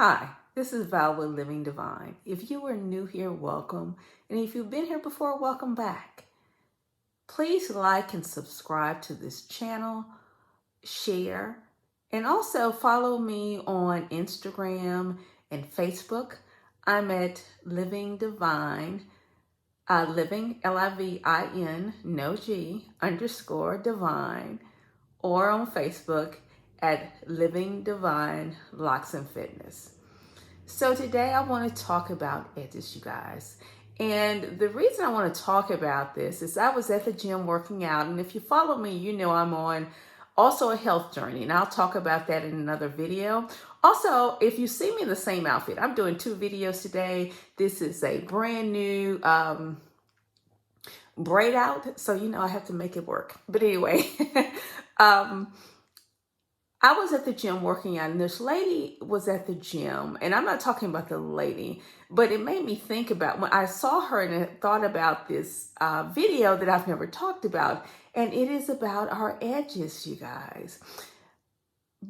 Hi, this is Val with Living Divine. If you are new here, welcome. And if you've been here before, welcome back. Please like and subscribe to this channel, share, and also follow me on Instagram and Facebook. I'm at Living Divine, Living, L-I-V-I-N, no G, _ Divine, or on Facebook at Living Divine Locs and Fitness. So today I want to talk about edges, you guys. And the reason I want to talk about this is I was at the gym working out, and if you follow me, you know I'm on also a health journey, and I'll talk about that in another video. Also, if you see me in the same outfit, I'm doing 2 videos today. This is a brand new braid out, so you know I have to make it work. But anyway, I was at the gym working out, and this lady was at the gym, and I'm not talking about the lady, but it made me think about when I saw her and I thought about this video that I've never talked about, and it is about our edges, you guys.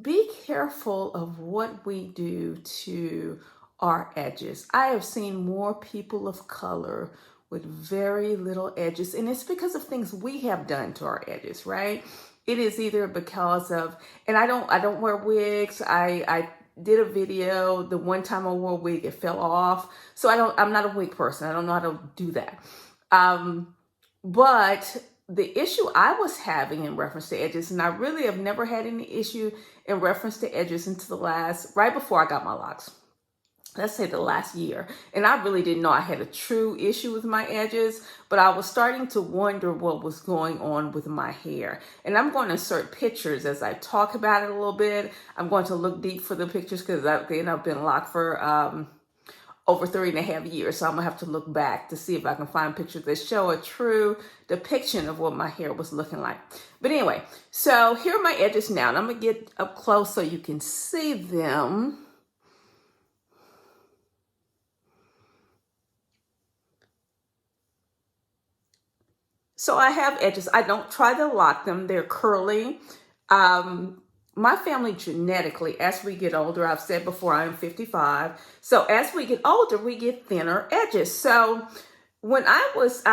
Be careful of what we do to our edges. I have seen more people of color with very little edges, and it's because of things we have done to our edges, right? It is either because of, and I don't wear wigs. I did a video the one time I wore a wig, it fell off. So I'm not a wig person. I don't know how to do that. But the issue I was having in reference to edges, and I really have never had any issue in reference to edges until right before I got my locks. Let's say the last year. And I really didn't know I had a true issue with my edges, but I was starting to wonder what was going on with my hair. And I'm going to insert pictures as I talk about it a little bit. I'm going to look deep for the pictures because I've been locked for over 3.5 years. So I'm gonna have to look back to see if I can find pictures that show a true depiction of what my hair was looking like. But anyway, so here are my edges now, and I'm gonna get up close so you can see them. So I have edges. I don't try to lock them. They're curly. My family genetically, as we get older, I've said before, I'm 55. So as we get older, we get thinner edges. So when I was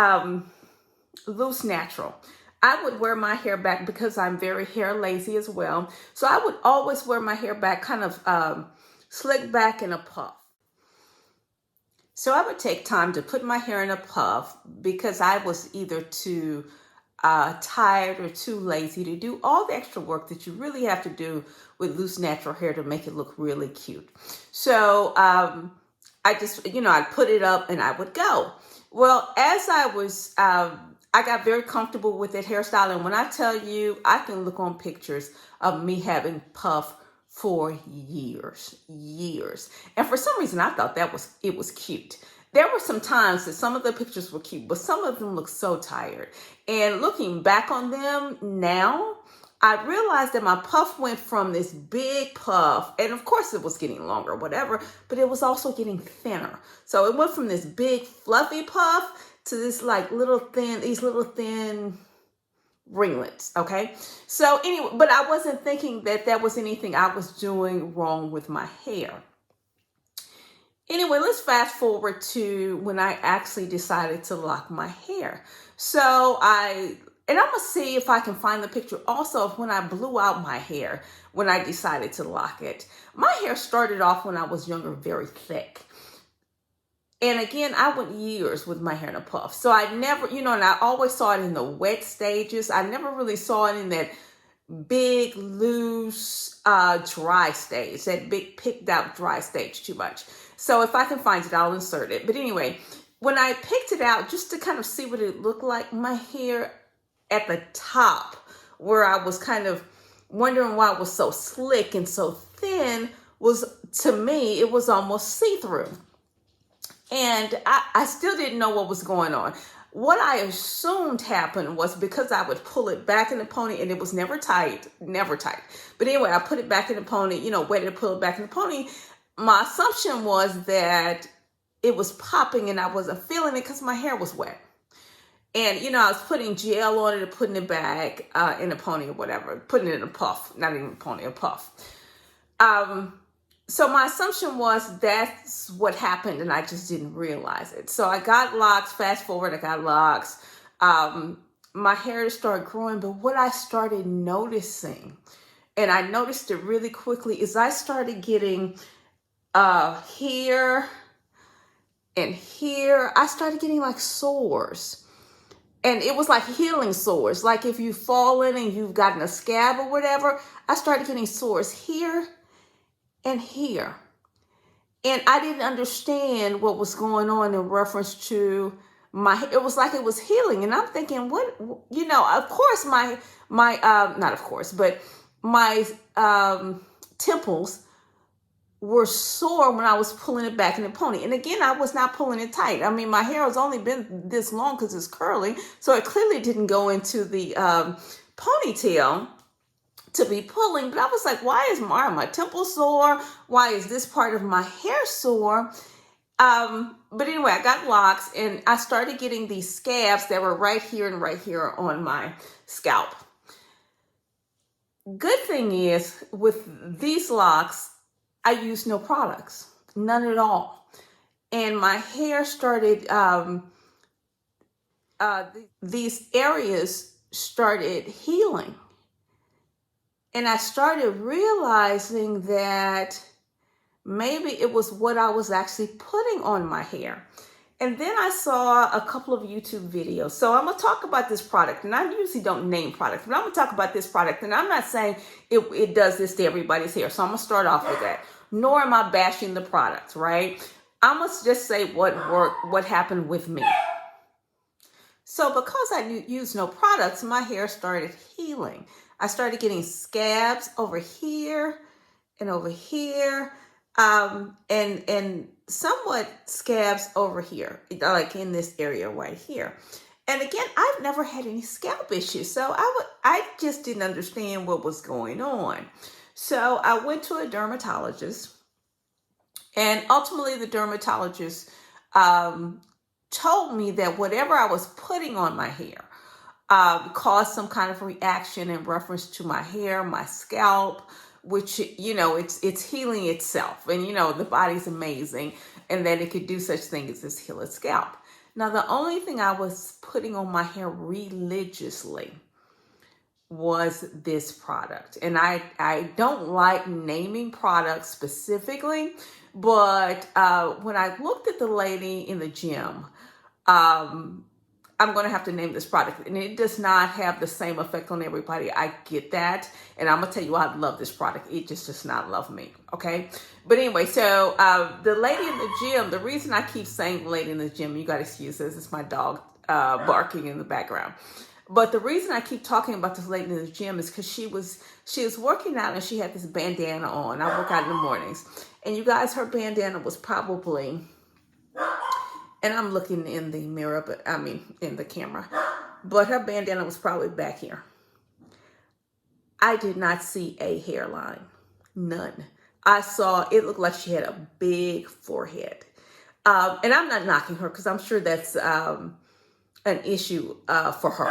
loose natural, I would wear my hair back because I'm very hair lazy as well. So I would always wear my hair back kind of slicked back in a puff. So I would take time to put my hair in a puff because I was either too tired or too lazy to do all the extra work that you really have to do with loose natural hair to make it look really cute. So I just, I'd put it up and I would go. Well, as I was, I got very comfortable with that hairstyle. And when I tell you, I can look on pictures of me having puff for years. And for some reason, I thought it was cute. There were some times that some of the pictures were cute, but some of them looked so tired. And looking back on them now, I realized that my puff went from this big puff, and of course it was getting longer, whatever, but it was also getting thinner. So it went from this big fluffy puff to this these little thin ringlets, okay? So anyway, but I wasn't thinking that was anything I was doing wrong with my hair. Anyway, let's fast forward to when I actually decided to lock my hair. So I'm gonna see if I can find the picture also of when I blew out my hair, when I decided to lock it. My hair started off when I was younger, very thick. And again, I went years with my hair in a puff. So I never, and I always saw it in the wet stages. I never really saw it in that big, loose, dry stage, that big picked out dry stage too much. So if I can find it, I'll insert it. But anyway, when I picked it out just to kind of see what it looked like, my hair at the top, where I was kind of wondering why it was so slick and so thin, to me, it was almost see-through. And I still didn't know what was going on. What I assumed happened was because I would pull it back in the pony, and it was never tight. But anyway, I put it back in the pony, wet it, pull it back in the pony. My assumption was that it was popping and I wasn't feeling it because my hair was wet. And, I was putting gel on it and putting it back in a pony or whatever, putting it in a puff, not even a pony, a puff. So my assumption was that's what happened, and I just didn't realize it. So I got locks. Fast forward, I got locks. My hair started growing, but what I started noticing, and I noticed it really quickly, is I started getting here and here. I started getting like sores. And it was like healing sores. Like if you've fallen and you've gotten a scab or whatever, I started getting sores here and here. And I didn't understand what was going on in reference to it was like it was healing. And I'm thinking, what, of course not of course, but my temples were sore when I was pulling it back in the pony. And again, I was not pulling it tight. I mean, my hair has only been this long because it's curly. So it clearly didn't go into the ponytail to be pulling. But I was like, why is my temple sore? Why is this part of my hair sore? But anyway, I got locks and I started getting these scabs that were right here and right here on my scalp. Good thing is with these locks, I used no products, none at all. And my hair started, these areas started healing. And I started realizing that maybe it was what I was actually putting on my hair. And then I saw a couple of YouTube videos. So I'm going to talk about this product. And I usually don't name products, but I'm going to talk about this product. And I'm not saying it does this to everybody's hair. So I'm going to start off with that. Nor am I bashing the product, right? I must just say what worked, what happened with me. So because I used no products, my hair started healing. I started getting scabs over here and over here, and somewhat scabs over here, like in this area right here. And again, I've never had any scalp issues, so I just didn't understand what was going on. So I went to a dermatologist, and ultimately the dermatologist told me that whatever I was putting on my hair caused some kind of reaction in reference to my hair, my scalp, which, it's healing itself. And, the body's amazing, and that it could do such things as heal its scalp. Now, the only thing I was putting on my hair religiously was this product. And I don't like naming products specifically, but when I looked at the lady in the gym, I'm going to have to name this product, and it does not have the same effect on everybody. I get that. And I'm going to tell you, I love this product. It just does not love me. Okay. But anyway, so the lady in the gym, the reason I keep saying lady in the gym, you got to excuse this, it's my dog barking in the background. But the reason I keep talking about this lady in the gym is because she was working out and she had this bandana on. I work out in the mornings. And you guys, her bandana was probably, and I'm looking in the mirror, but in the camera, but her bandana was probably back here. I did not see a hairline, none. I saw, it looked like she had a big forehead. And I'm not knocking her because I'm sure that's an issue for her.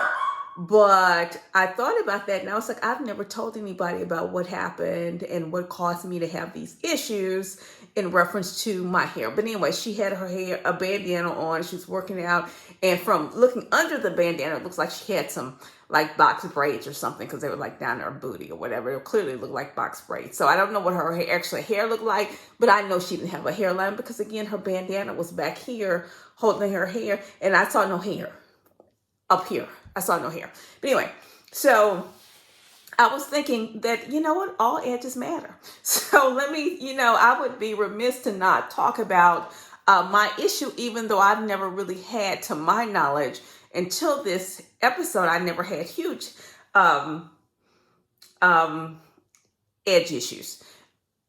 But I thought about that and I was like, I've never told anybody about what happened and what caused me to have these issues in reference to my hair. But anyway, she had her hair, a bandana on, she was working out, and from looking under the bandana, it looks like she had some like box braids or something because they were like down her booty or whatever. It clearly looked like box braids. So I don't know what her hair looked like, but I know she didn't have a hairline because again, her bandana was back here holding her hair and I saw no hair up here. I saw no hair. But anyway, so I was thinking that, you know what, all edges matter. So let me, I would be remiss to not talk about my issue, even though I've never really had, to my knowledge, until this episode, I never had huge edge issues.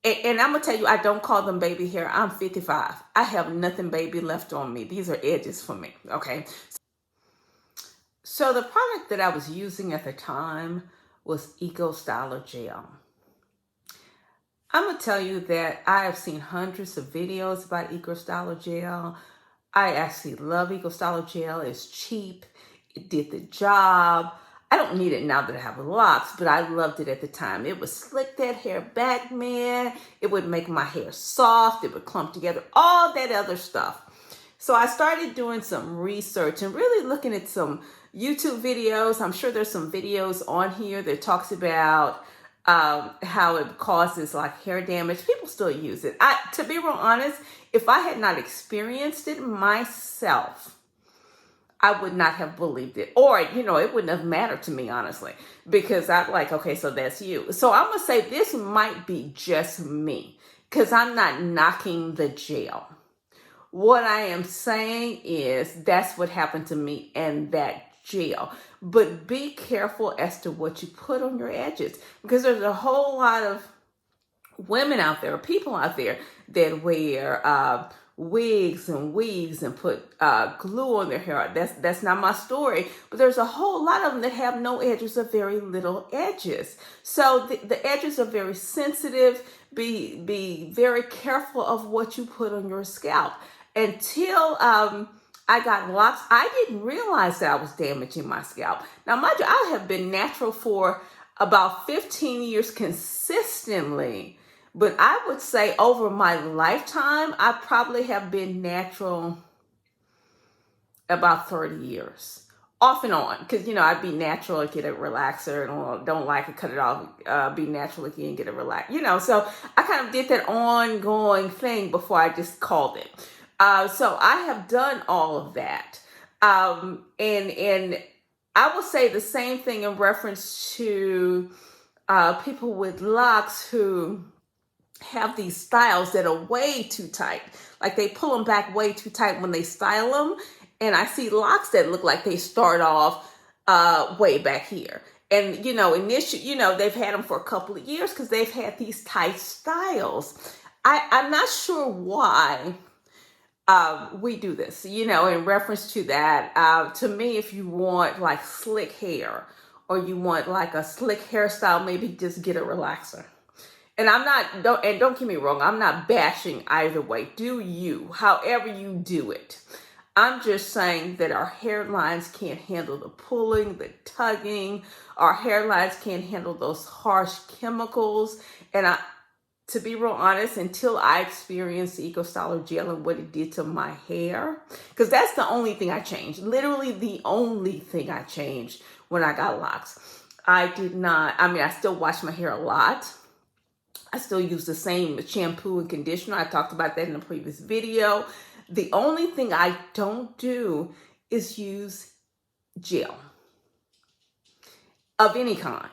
And I'm going to tell you, I don't call them baby hair. I'm 55. I have nothing baby left on me. These are edges for me, okay? So the product that I was using at the time was Eco Styler Gel. I'm going to tell you that I have seen hundreds of videos about Eco Styler Gel. I actually love Eco Styler Gel. It's cheap. It did the job. I don't need it now that I have locks, but I loved it at the time. It would slick that hair back, man. It would make my hair soft. It would clump together, all that other stuff. So I started doing some research and really looking at some YouTube videos. I'm sure there's some videos on here that talks about how it causes like hair damage. People still use it. To be real honest, if I had not experienced it myself, I would not have believed it. Or, it wouldn't have mattered to me, honestly, because I'm like, okay, so that's you. So I'm going to say this might be just me because I'm not knocking the gel. What I am saying is that's what happened to me and that gel. But be careful as to what you put on your edges, because there's a whole lot of women out there, people out there that wear wigs and weaves and put glue on their hair. That's not my story, but there's a whole lot of them that have no edges or very little edges. So the edges are very sensitive. Be very careful of what you put on your scalp. Until I got locks, I didn't realize that I was damaging my scalp. Now, mind you, I have been natural for about 15 years consistently. But I would say over my lifetime, I probably have been natural about 30 years. Off and on. Because, I'd be natural and get a relaxer. And don't like it, cut it off. Be natural again, get a relax. So I kind of did that ongoing thing before I just called it. So I have done all of that. And I will say the same thing in reference to people with locks who have these styles that are way too tight. Like they pull them back way too tight when they style them. And I see locks that look like they start off way back here. And, initially, they've had them for a couple of years because they've had these tight styles. I'm not sure why we do this, in reference to that. To me, if you want like slick hair or you want like a slick hairstyle, maybe just get a relaxer. And don't get me wrong, I'm not bashing either way. Do you, however you do it. I'm just saying that our hairlines can't handle the pulling, the tugging. Our hairlines can't handle those harsh chemicals. And to be real honest, until I experienced Eco Styler Gel and what it did to my hair, because that's the only thing I changed. Literally the only thing I changed when I got locks. I still wash my hair a lot. I still use the same shampoo and conditioner. I talked about that in a previous video. The only thing I don't do is use gel of any kind.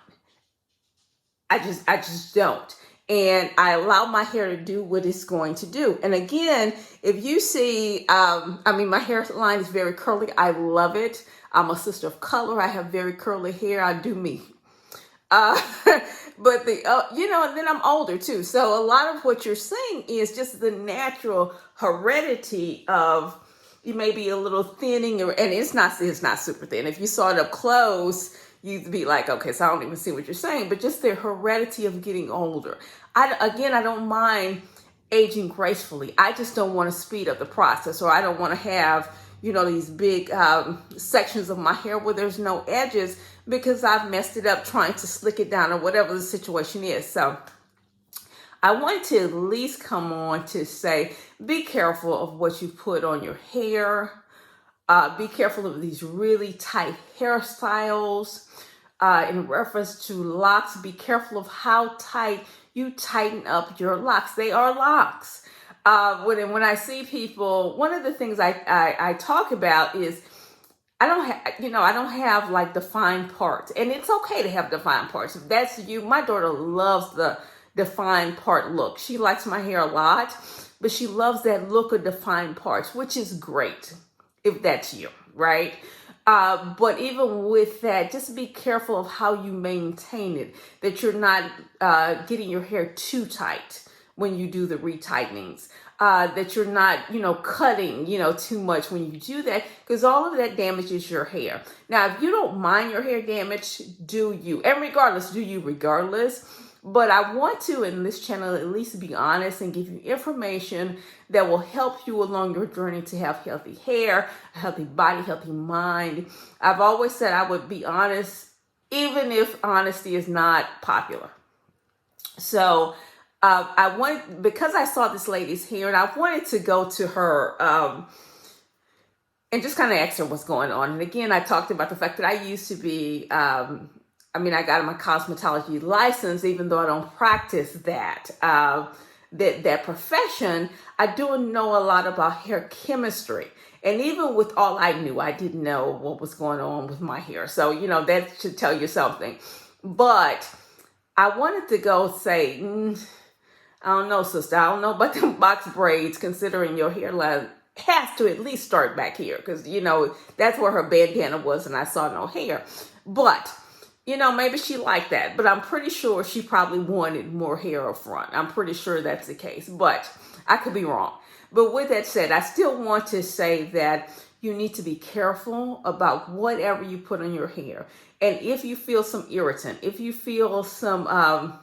I just don't. And I allow my hair to do what it's going to do. And again, if you see, my hairline is very curly. I love it. I'm a sister of color. I have very curly hair. I do me. But and then I'm older too. So a lot of what you're seeing is just the natural heredity of you may be a little thinning, and it's not super thin. If you saw it up close, you'd be like, okay, so I don't even see what you're saying, but just the heredity of getting older. I don't mind aging gracefully. I just don't want to speed up the process, or I don't want to have, these big sections of my hair where there's no edges because I've messed it up trying to slick it down or whatever the situation is. So I want to at least come on to say, be careful of what you put on your hair. Be careful of these really tight hairstyles. In reference to locks, be careful of how tight you tighten up your locks. They are locks. When I see people, one of the things I talk about is I don't have like defined parts, and it's okay to have defined parts. If that's you, my daughter loves the defined part look. She likes my hair a lot, but she loves that look of defined parts, which is great if that's you, right? But even with that, just be careful of how you maintain it, that you're not getting your hair too tight when you do the retightenings, that you're not, cutting, too much when you do that, because all of that damages your hair. Now, if you don't mind your hair damage, do you? And regardless, do you regardless? But I want to, in this channel, at least be honest and give you information that will help you along your journey to have healthy hair, a healthy body, healthy mind. I've always said I would be honest even if honesty is not popular. So I wanted, because I saw this lady's hair, and I wanted to go to her and just kind of ask her what's going on. And again, I talked about the fact that I used to be, I got my cosmetology license, even though I don't practice that profession. I do know a lot about hair chemistry. And even with all I knew, I didn't know what was going on with my hair. So, that should tell you something. But I wanted to go say, I don't know, sister. I don't know about them box braids, considering your hairline has to at least start back here. Because, that's where her bandana was and I saw no hair. But, maybe she liked that. But I'm pretty sure she probably wanted more hair up front. I'm pretty sure that's the case. But I could be wrong. But with that said, I still want to say that you need to be careful about whatever you put on your hair. And if you feel some irritant, if you feel some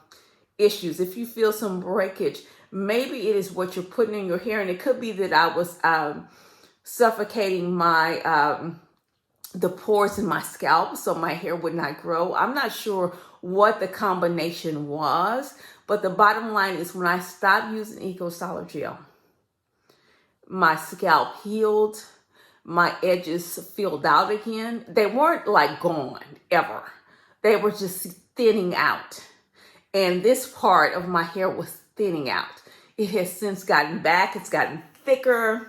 issues, if you feel some breakage, maybe it is what you're putting in your hair. And it could be that I was suffocating my the pores in my scalp so my hair would not grow. I'm not sure what the combination was, but the bottom line is when I stopped using Eco Styler Gel, my scalp healed, my edges filled out again. They weren't like gone ever. They were just thinning out. And this part of my hair was thinning out. It has since gotten back. It's gotten thicker.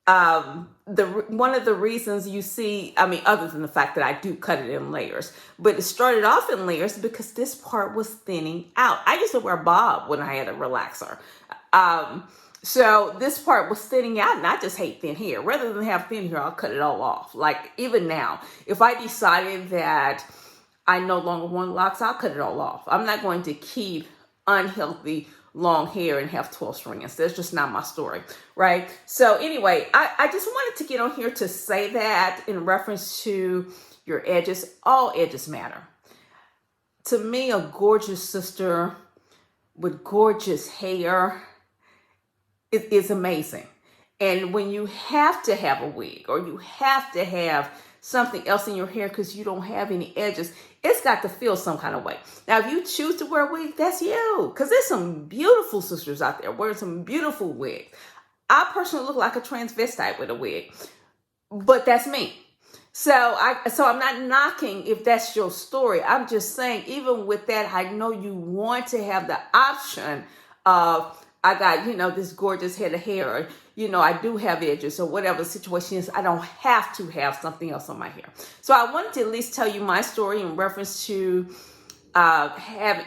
One of the reasons you see, other than the fact that I do cut it in layers, but it started off in layers because this part was thinning out. I used to wear bob when I had a relaxer. So this part was thinning out, and I just hate thin hair. Rather than have thin hair, I'll cut it all off. Like even now, if I decided that I no longer want locks, I'll cut it all off. I'm not going to keep unhealthy long hair and have 12 strands. That's just not my story, right? So anyway, I just wanted to get on here to say that in reference to your edges. All edges matter. To me, a gorgeous sister with gorgeous hair is amazing. And when you have to have a wig or you have to have something else in your hair because you don't have any edges, it's got to feel some kind of way. Now, if you choose to wear a wig, that's you. Because there's some beautiful sisters out there wearing some beautiful wigs. I personally look like a transvestite with a wig, but that's me. So I'm not knocking if that's your story. I'm just saying, even with that, I know you want to have the option of, I got, this gorgeous head of hair, or, I do have edges, or whatever the situation is. I don't have to have something else on my hair. So I wanted to at least tell you my story in reference to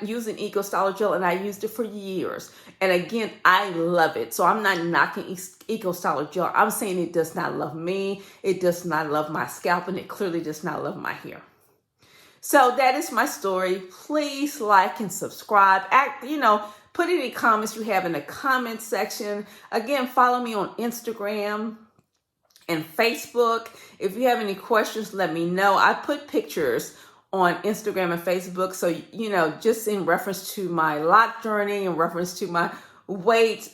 using Eco Styler Gel, and I used it for years. And again, I love it. So I'm not knocking Eco Styler Gel. I'm saying it does not love me. It does not love my scalp, and it clearly does not love my hair. So that is my story. Please like and subscribe. Put any comments you have in the comment section. Again, follow me on Instagram and Facebook. If you have any questions, let me know. I put pictures on Instagram and Facebook. So, just in reference to my lock journey, in reference to my weight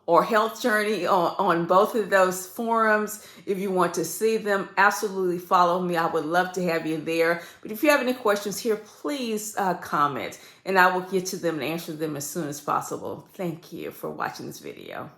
or health journey on both of those forums. If you want to see them, absolutely follow me. I would love to have you there. But if you have any questions here, please comment, and I will get to them and answer them as soon as possible. Thank you for watching this video.